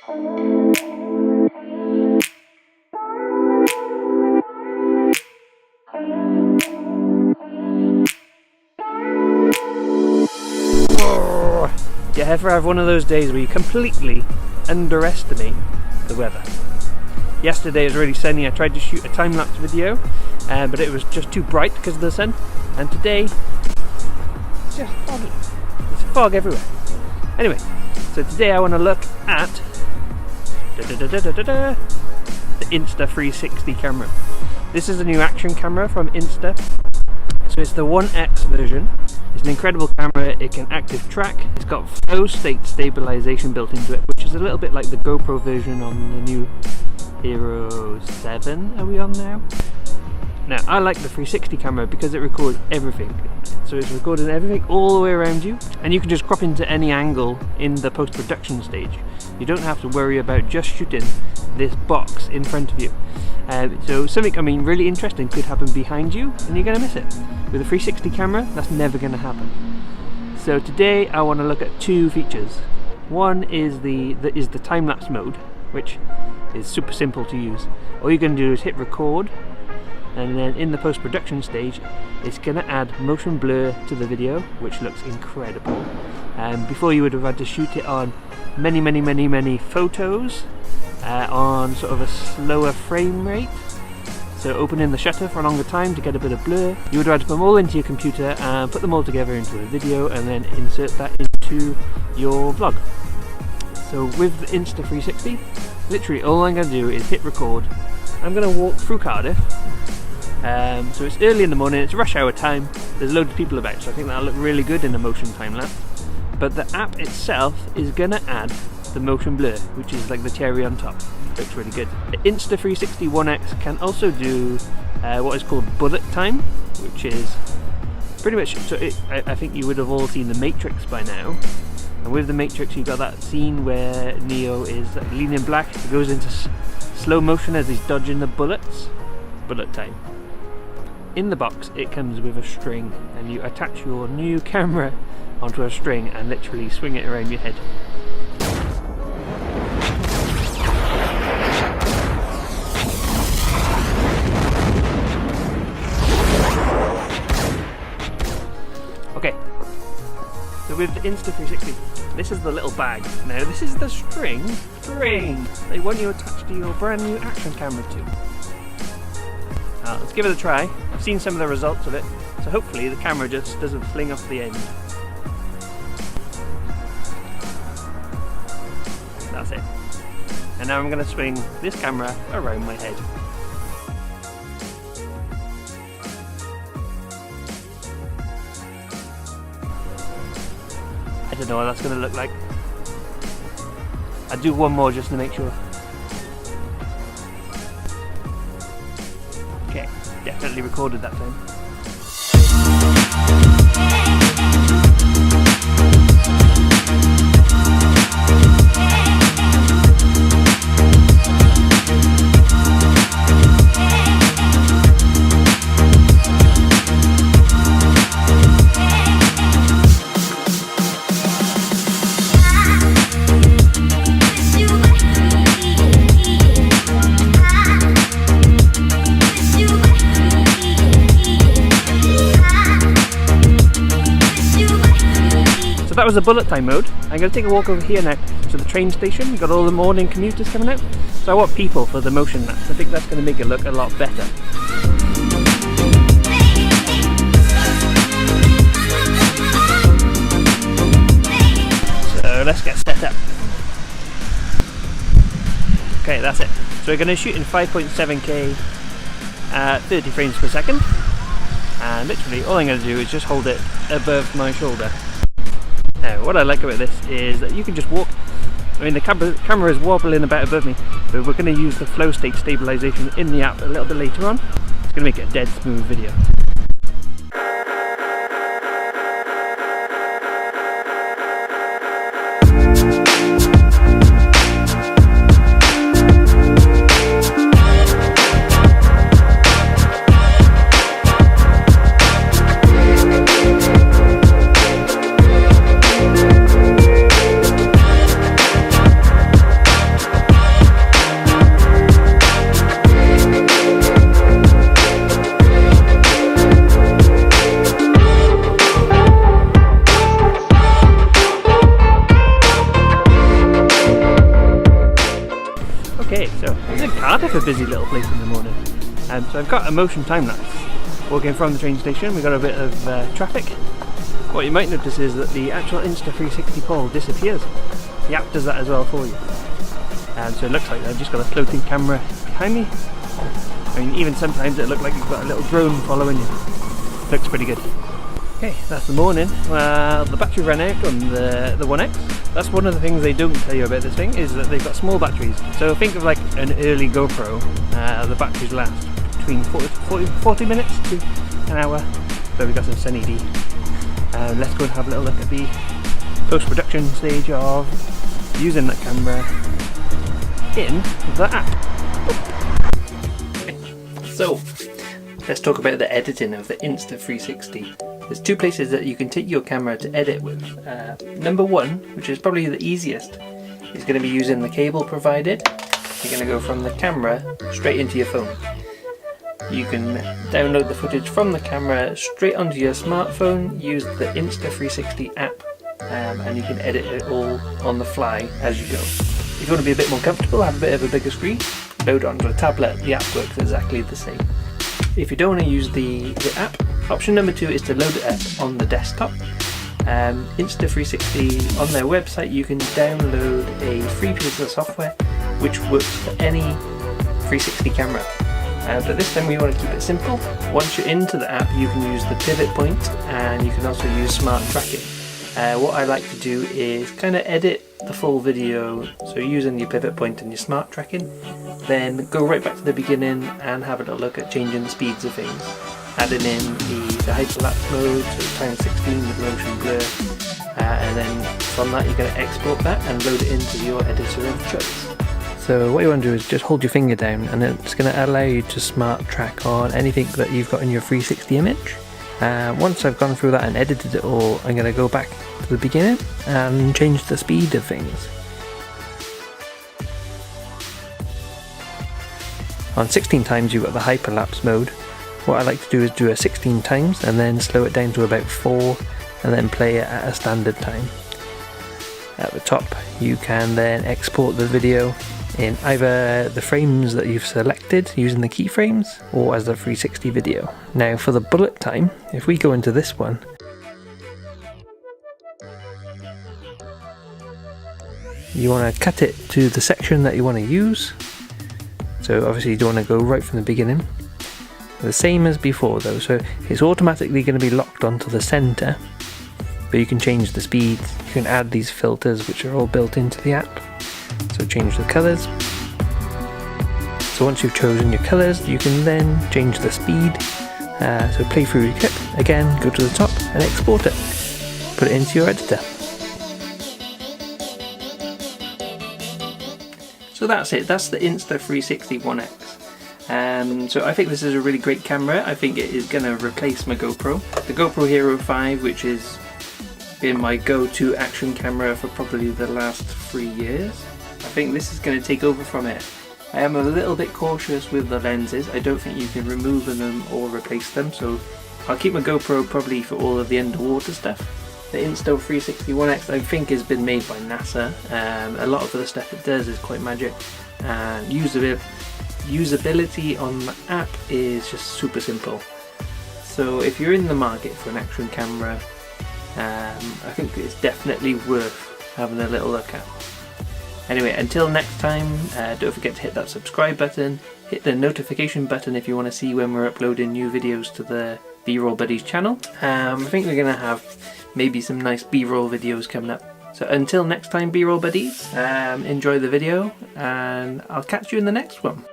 Do you ever have one of those days where you completely underestimate the weather? Yesterday it was really sunny. I tried to shoot a time-lapse video, but it was just too bright because of the sun. And today, it's just foggy. There's fog everywhere. Anyway, so today I want to look at the Insta 360 camera. This is a new action camera from Insta. So it's the 1X version. It's an incredible camera. It can active track. It's got flow state stabilization built into it, which is a little bit like the GoPro version on the new Hero 7. Are we on now? Now, I like the 360 camera because it records everything. So it's recording everything all the way around you, and you can just crop into any angle in the post-production stage. You don't have to worry about just shooting this box in front of you. So something, really interesting could happen behind you, and you're going to miss it. With a 360 camera, that's never going to happen. So today I want to look at two features. One is the time-lapse mode, which is super simple to use. All you're going to do is hit record, and then in the post-production stage it's going to add motion blur to the video, which looks incredible. Before you would have had to shoot it on many photos on sort of a slower frame rate, so opening the shutter for a longer time to get a bit of blur. You would have had to put them all into your computer and put them all together into a video and then insert that into your vlog. So with the Insta 360, literally all I'm going to do is hit record. I'm going to walk through Cardiff. So it's early in the morning, it's rush hour time, there's loads of people about, so I think that'll look really good in a motion time lapse. But the app itself is going to add the motion blur, which is like the cherry on top. Looks really good. The Insta 360 1X can also do what is called bullet time, which is pretty much, so I think you would have all seen The Matrix by now. And with The Matrix you got that scene where Neo is like leaning back, it goes into slow motion as he's dodging the bullets. Bullet time. In the box it comes with a string, and you attach your new camera onto a string and literally swing it around your head. Okay, so with the Insta 360, this is the little bag. Now this is the string they want you attached to your brand new action camera too. Let's give it a try. I've seen some of the results of it, so hopefully the camera just doesn't fling off the end. That's it. And now I'm going to swing this camera around my head. I don't know what that's going to look like. I'll do one more just to make sure. Okay, definitely recorded that time. So that was the bullet time mode. I'm going to take a walk over here now to the train station. We've got all the morning commuters coming out. So I want people for the motion lapse. I think that's going to make it look a lot better. So let's get set up. Okay, that's it. So we're going to shoot in 5.7K at 30 frames per second. And literally all I'm going to do is just hold it above my shoulder. Now, what I like about this is that you can just walk. I mean, the camera is wobbling about above me, but we're going to use the flow state stabilization in the app a little bit later on. It's going to make it a dead smooth video. So it's Cardiff, a busy little place in the morning. So I've got a motion time lapse. Walking from the train station, we've got a bit of traffic. What you might notice is that the actual Insta 360 pole disappears. The app does that as well for you. So it looks like I've just got a floating camera behind me. I mean, even sometimes it looks like you've got a little drone following you. Looks pretty good. Okay, that's the morning. Well, the battery ran out on the 1X. That's one of the things they don't tell you about this thing, is that they've got small batteries. So think of like an early GoPro. The batteries last between 40 minutes to an hour. So we've got some Sunny D. Let's go and have a little look at the post-production stage of using that camera in the app. So, let's talk about the editing of the Insta 360. There's two places that you can take your camera to edit with. Number one, which is probably the easiest, is going to be using the cable provided. You're going to go from the camera straight into your phone. You can download the footage from the camera straight onto your smartphone, use the Insta 360 app, and you can edit it all on the fly as you go. If you want to be a bit more comfortable, have a bit of a bigger screen, load it onto a tablet, the app works exactly the same. If you don't want to use the app, option number two is to load it up on the desktop. Insta 360, on their website you can download a free piece of software which works for any 360 camera. But this time we want to keep it simple. Once you're into the app you can use the pivot point, and you can also use smart tracking. What I like to do is kind of edit the full video, so using your pivot point and your smart tracking, then go right back to the beginning and have a little look at changing the speeds of things, adding in the hyperlapse mode, so time 16 with motion blur, and then from that you're going to export that and load it into your editor of choice. So what you want to do is just hold your finger down, and it's going to allow you to smart track on anything that you've got in your 360 image. Once I've gone through that and edited it all, I'm going to go back to the beginning and change the speed of things. On 16 times you've got the hyperlapse mode. What I like to do is do a 16 times and then slow it down to about 4 and then play it at a standard time. At the top you can then export the video in either the frames that you've selected using the keyframes or as a 360 video. Now for the bullet time, if we go into this one, you want to cut it to the section that you want to use. So obviously you don't want to go right from the beginning. The same as before though, so it's automatically going to be locked onto the center, but you can change the speeds, you can add these filters which are all built into the app. So change the colours. So once you've chosen your colours, you can then change the speed. So play through your clip, again go to the top and export it. Put it into your editor. So that's it, that's the Insta 360 1X. So I think this is a really great camera. I think it is going to replace my GoPro. The GoPro Hero 5, which has been my go-to action camera for probably the last 3 years. I think this is going to take over from it. I am a little bit cautious with the lenses. I don't think you can remove them or replace them, so I'll keep my GoPro probably for all of the underwater stuff. The Insta 360 1X I think has been made by NASA. A lot of the stuff it does is quite magic, and usability on the app is just super simple. So if you're in the market for an action camera, I think it's definitely worth having a little look at. Anyway, until next time, don't forget to hit that subscribe button, hit the notification button if you want to see when we're uploading new videos to the B-Roll Buddies channel. I think we're going to have maybe some nice B-roll videos coming up. So until next time, B-Roll Buddies, enjoy the video and I'll catch you in the next one.